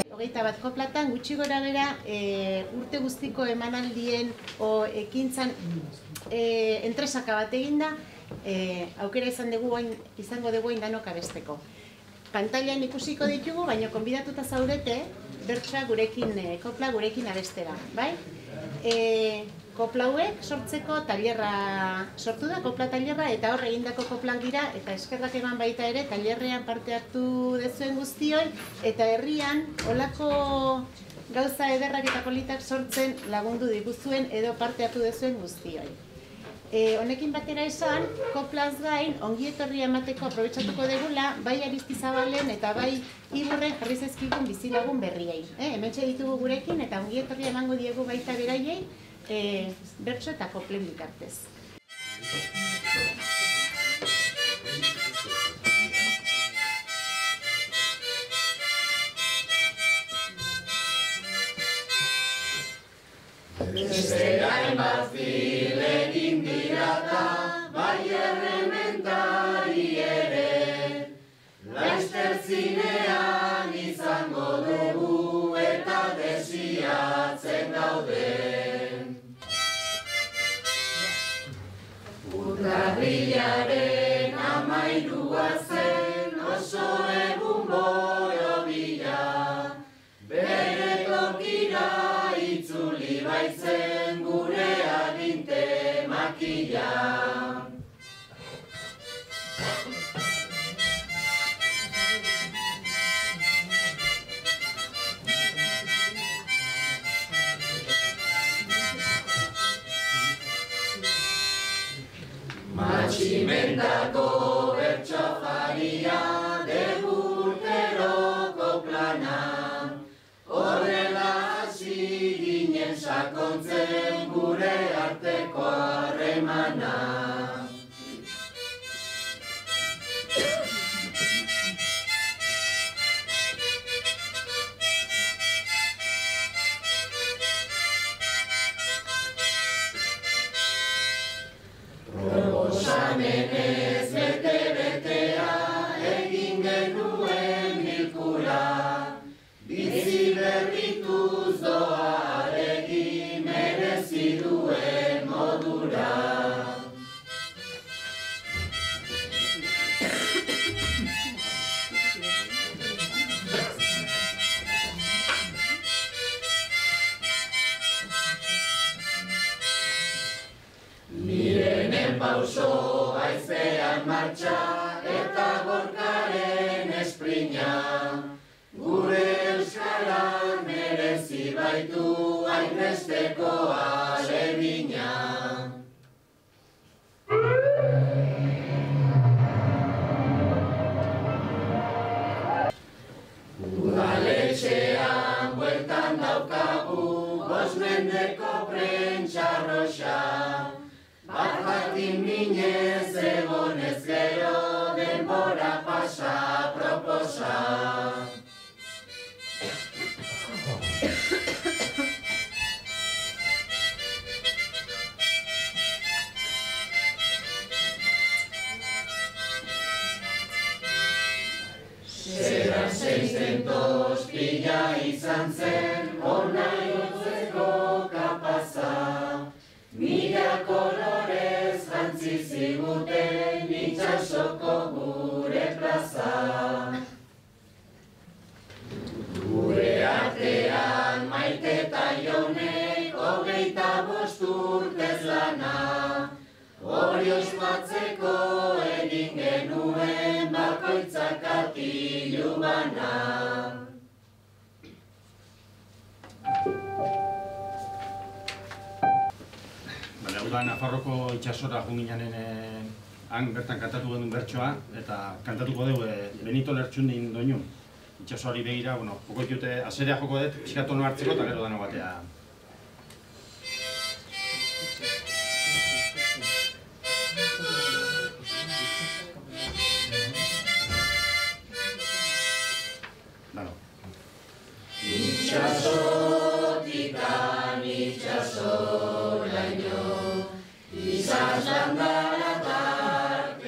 Hogeita bat koplatan gutxi gora bera urte guztiko emanaldien ekintzan entresaka bat eginda aukera izango dugu danok abesteko. Pantailan ikusiko ditugu, baina konbidatuta zaudete bertsoa gurekin, kopla gurekin abestera, bai? Kopla hauek sortzeko tailerra sortu da, kopla tailerra, eta hor egindako koplak dira, eta eskerrak eman baita ere, tailerrean parte hartu dezuen guztioi, eta herrian olako gauza ederrak eta politak sortzen lagundu diguzuen edo parte hartu dezuen guztioi. Honekin batera esan, koplaz gain, ongietorria emateko aprobetxatuko degula, bai Aristizabalen eta bai Iburren jarri zaizkigun bizilagun berriei. Hementxe ditugu gurekin eta ongietorria emango diegu baita beraiei, bertso eta koplen bitartez. Bestean bat egin dirata, bai errementari ere, laizter zinean izango dugu eta desiatzen gaude. Urtarrilaren 13 zen oso egun borobila, bere tokira itzuli baitzen gure aginte makila. Matximendako bertsofaria degurteroko plana, horrela hasi ginen sakontzen gure arteko harremana. Proposamenez bete-betea egin genuen bilkura, bizi berrituz doaregi merezi duen modura. Mirenen pauso haizean martxa eta gorkaren esprina, gure euskara merezi baitu hainbesteko alegina. Udaletxean bueltan daukagu 5 mendeko prentxarroxa, bat jakin minez egonez gero denbora pasa proposa. Zeran 600 pila izan zen ona jotzeko kapaza, mila kolorez jantzi ziguten itxasoko gure plaza. Gure artean Maite eta Jonek 25 urtez lana, hori ospatzeko egin genuen bakoitzak artilu bana. Udan Nafarroko itxasora jungianen han bertan kantatu genuen bertsoa, eta kantatuko dugu Benito Lertxundin doinu. Itxasoari begira, joko ditute, azerea joko dut, pixkatono hartzeko eta gero dano batea. Itxasotikan itxasoraino, izan zandaratan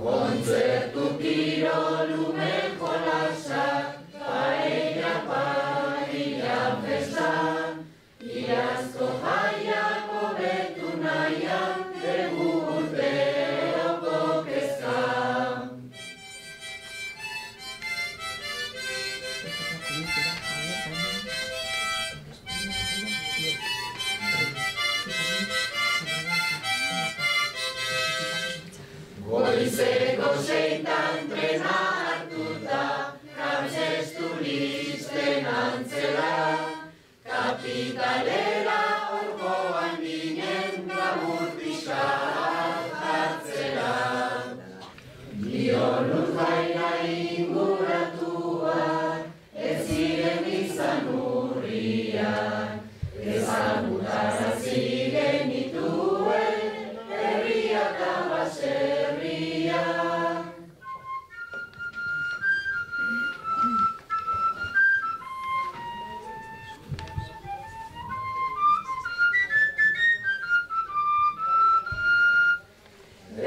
Kontzertu kirol ume jolasak, paella, paella festa, iazko jaiak hobetu nahian, dugu urteroko kezka. Goizeko seitan trena hartuta, Kamsestu listen antzela, kapitalera orgoan ginen gabur-pixka hartzera. Bionut baina inguratuak, ez ziren izan urriak, ezagutara ziren ituen, herriak abaserriak.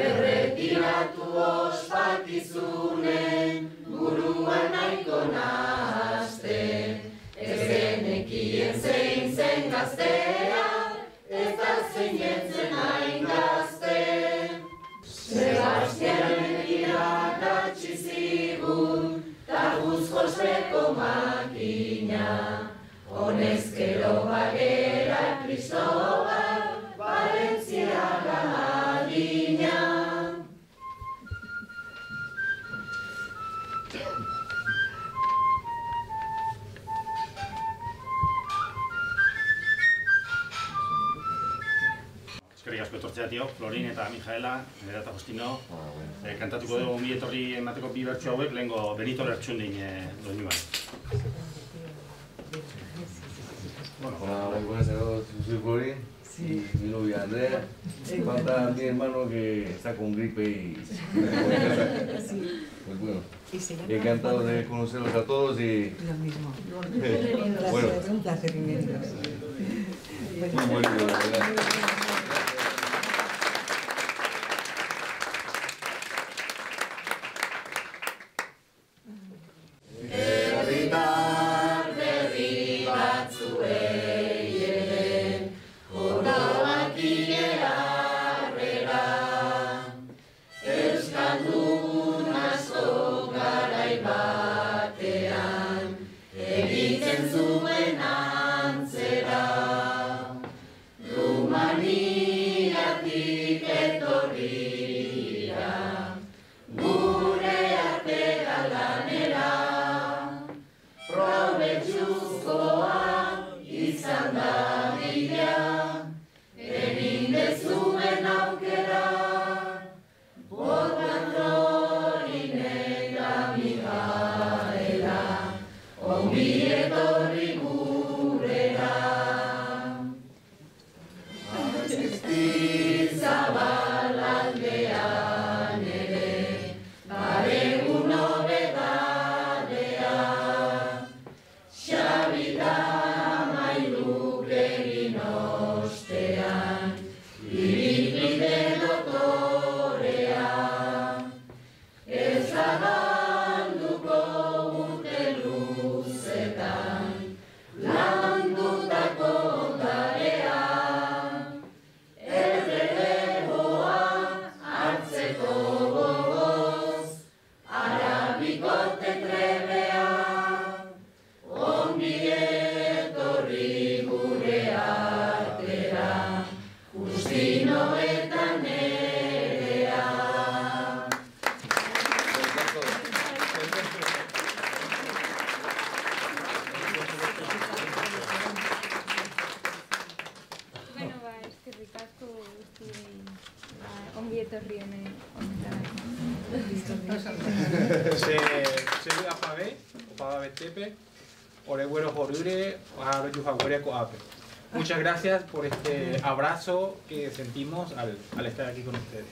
Erretiratu ospakizunen, buruan nahiko nahazten, ez genekien zein zen gaztea, ez da zeinen zen hain gazte. Sebastianen irakatsi zigun, tabuz josteko makina, honezkero bagera Kristobal, Valentziaga adina. Eskerrik asko etortzea, tio, Florin eta Mijaela, Nera eta Justino. Kantatuko dugu ongi etorri emateko bi bertso hauek, lehengo Benito Lertxundin doinuan. Hola, muy buenas a todos, soy Florin y mi novia Andrea. Falta mi hermano que está con gripe y... Pues bueno, encantado de conocerlos a todos y... Lo mismo. Bueno, Un placer inmenso. muy bonito, la verdad. Herritar berri batzuei ere, oroak harrera, euskaldun asko garai batean, egiten zuen antzera. Rumaniatik etorria, gure artera lanera, probetxuzkoa izan da bidea, egin dezuen aukera, Botkan Florin eta Mijaela, ongi etorri gurera. Zabal aldean ere, badegu nobedadea, Xabi da Mailuk egin ostean, ibilbide dotorea, ez da galduko urte luzetan, landutako ondarea, erreleboa hartzeko gogoz, arabikote trebea, ongi etorri gure artera, Justino eta Nerea. Bueno, eskerrik asko guztiei ongi etorri honetara. Soy Apabe, Opabe Tepe, Oreguero Jorure, Ojaro Yujaguereco Ape. Muchas gracias por este abrazo que sentimos al estar aquí con ustedes.